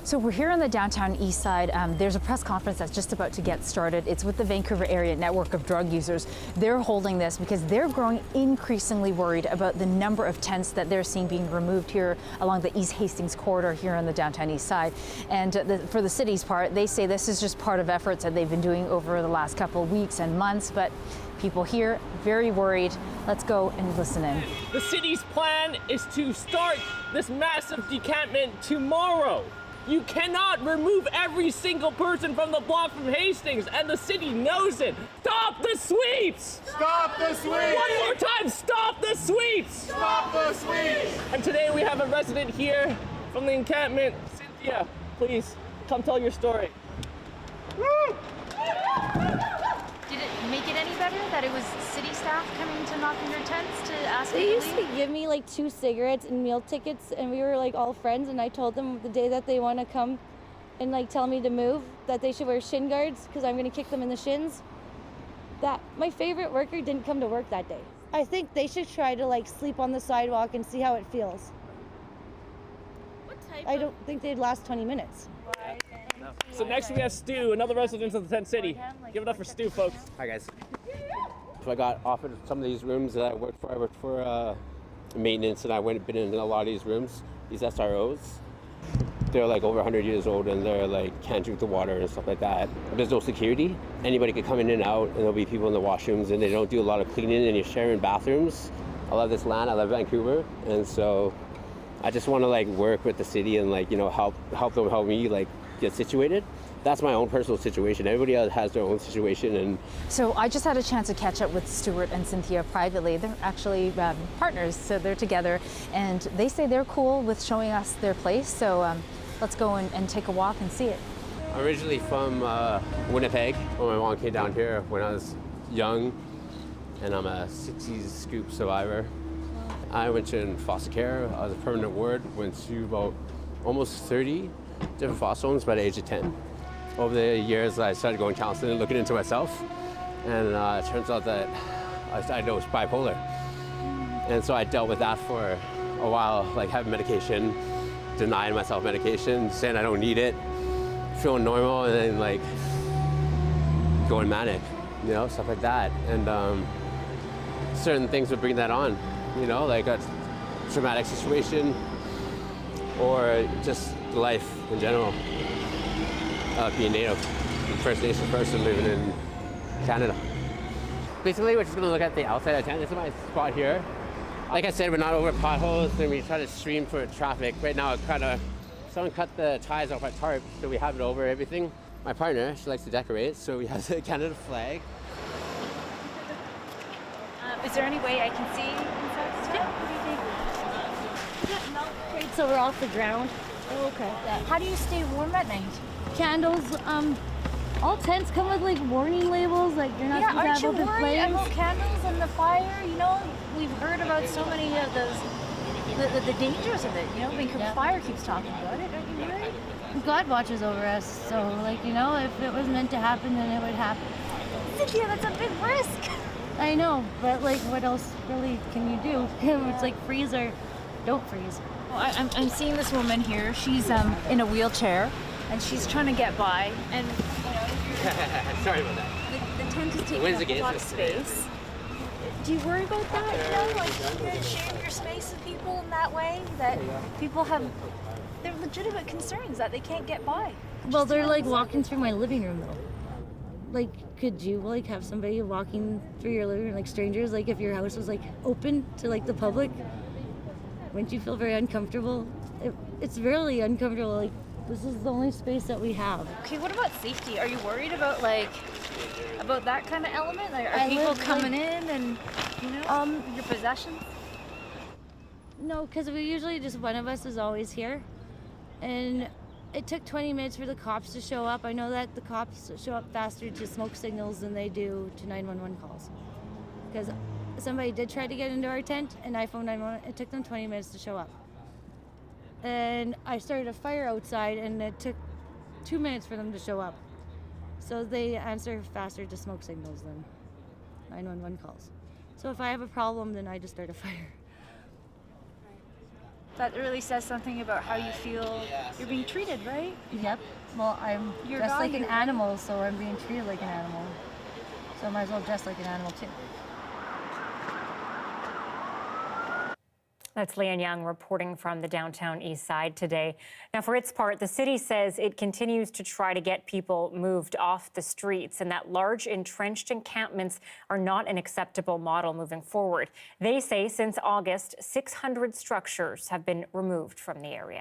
So we're here on the Downtown Eastside. There's a press conference that's just about to get started. It's with the Vancouver Area Network of Drug Users. They're holding this because they're growing increasingly worried about the number of tents that they're seeing being removed here along the East Hastings corridor here on the Downtown Eastside. And for the city's part, they say this is just part of efforts that they've been doing over the last couple of weeks and months, but people here very worried. Let's go and listen in. The city's plan is to start this massive decampment tomorrow. You cannot remove every single person from the block from Hastings, and the city knows it. Stop the sweeps! Stop the sweeps! One more time, stop the sweeps! Stop the sweeps! And today we have a resident here from the encampment. Cynthia, please come tell your story. Woo! Did it make it any better that it was city staff coming to knock on your tents to ask you to They leave? used to give me like 2 cigarettes and meal tickets, and we were like all friends, and I told them the day that they want to come and like tell me to move that they should wear shin guards because I'm going to kick them in the shins. That my favorite worker didn't come to work that day. I think they should try to like sleep on the sidewalk and see how it feels. I don't think they'd last 20 minutes. So next we have Stu, another resident of the tent city. Give it up for Stu, folks. Hi guys. So I got offered some of these rooms that I worked for. I worked for maintenance, and I been in a lot of these rooms, these SROs. They're like over 100 years old, and they're like can't drink the water and stuff like that. There's no security. Anybody could come in and out, and there'll be people in the washrooms, and they don't do a lot of cleaning, and you're sharing bathrooms. I love this land. I love Vancouver, and so I just want to like work with the city and like help them help me like get situated. That's my own personal situation. Everybody else has their own situation. And so I just had a chance to catch up with Stuart and Cynthia privately. They're actually partners, so they're together, and they say they're cool with showing us their place. So let's go and take a walk and see it. I'm originally from Winnipeg. My mom came down here when I was young, and I'm a 60s scoop survivor. I went to foster care. I was a permanent ward. Went to about almost 30 different foster homes by the age of 10. Over the years, I started going counseling and looking into myself, and it turns out that I know it's bipolar. And so I dealt with that for a while, like having medication, denying myself medication, saying I don't need it, feeling normal, and then like going manic, stuff like that. And certain things would bring that on, like a traumatic situation or just life in general. Being Native, First Nation person living in Canada. Basically, we're just going to look at the outside of the tent. This is my spot here. Like I said, we're not over potholes, and we try to stream for traffic. Right now, someone cut the ties off our tarp, so we have it over everything. My partner, she likes to decorate, so we have the Canada flag. Is there any way I can see inside the tent? What do you think? Yeah, no, great, so we're off the ground. Oh, okay. How do you stay warm at night? Candles, all tents come with like warning labels, like you're not supposed to aren't have you open worried flames. about candles and the fire? We've heard about so many of those, the dangers of it. Vancouver Fire keeps talking about it. Aren't you worried? God watches over us, so if it was meant to happen, then it would happen. Cynthia, that's a big risk. I know, but what else really can you do? It's like freeze or don't freeze. Well, I'm seeing this woman here. She's in a wheelchair, and she's trying to get by. And Sorry about that. the tent is taking Wind's up a lot of against us. space. Do you worry about that? Like you're sharing your space with people in that way. That people have their legitimate concerns that they can't get by. Well, they're like walking through my living room though. Like, could you have somebody walking through your living room, like strangers? Like, if your house was like open to like the public, wouldn't you feel very uncomfortable? It's really uncomfortable. Like, this is the only space that we have. Okay, what about safety? Are you worried about about that kind of element? Like, are people coming in and your possessions? No, because we usually just one of us is always here, and it took 20 minutes for the cops to show up. I know that the cops show up faster to smoke signals than they do to 911 calls. Because somebody did try to get into our tent, and I phoned 911. It took them 20 minutes to show up. And I started a fire outside, and it took 2 minutes for them to show up. So they answer faster to smoke signals than 911 calls. So if I have a problem, then I just start a fire. That really says something about how you feel you're being treated, right? Yep. Well, I'm Your dressed dog, like an you- animal, so I'm being treated like an animal. So I might as well dress like an animal too. That's Yeung reporting from the Downtown Eastside today. Now, for its part, the city says it continues to try to get people moved off the streets and that large entrenched encampments are not an acceptable model moving forward. They say since August, 600 structures have been removed from the area.